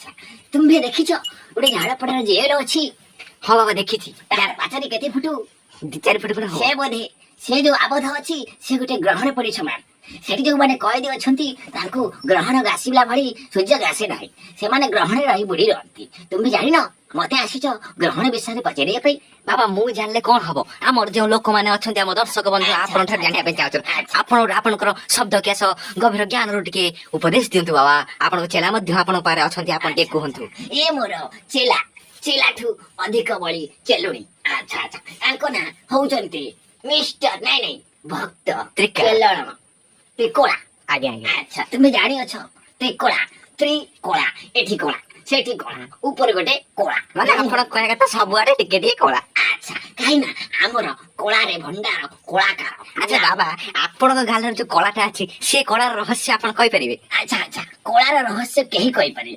अच्छा तुम्हें देखी गोटे झाड़पड़ार जेल अच्छी हाँ बाबा देखी तार पाचरी केते फुटू 2-4 फुट खंड से बोधे से जो आबद्ध अच्छी से गोटे ग्रहण पड़ी समान सेठी जो माने कैदी अछंती तांको ग्रहण गासिला भली सूर्य गासे नाही से माने ग्रहण रही बुढ़ी रहती तुम्हें जानि न मते आसीच ग्रहण विषय रे पचरिया पई बाबा मु जानले कोन हबो हमर जो लोक माने अछंती हम दर्शक बंधु आपन ठर जानिया पे चाहछन आपन आपनकर शब्द केस गभीर ज्ञान रो टिके उपदेश दियंतु बाबा आपन चेला मध्य आपन पारे अछंती आपन टे कहंतु ए मोर चेला चेलाठू अधिक बड़ी चेलुणी अच्छा अच्छा आंको ना होउचंती मिस्टर नहीं नहीं भक्त त्रिकला। त्रिकोला आगे आगे अच्छा तुम्हें जानी अछ त्रिकोला त्रिकोला एठी कोला सेठी कोला ऊपर गोटे कोला माने आपन कहया कथा सब आड़े टिके टिके कोला अच्छा काई ना हमर कोला रे भंडार कोलाकार अच्छा बाबा आपन गालर जो कोलाटा अछि से कोलार रहस्य आपन कहि परिबे अच्छा अच्छा कोलार रहस्य केही कहि पारि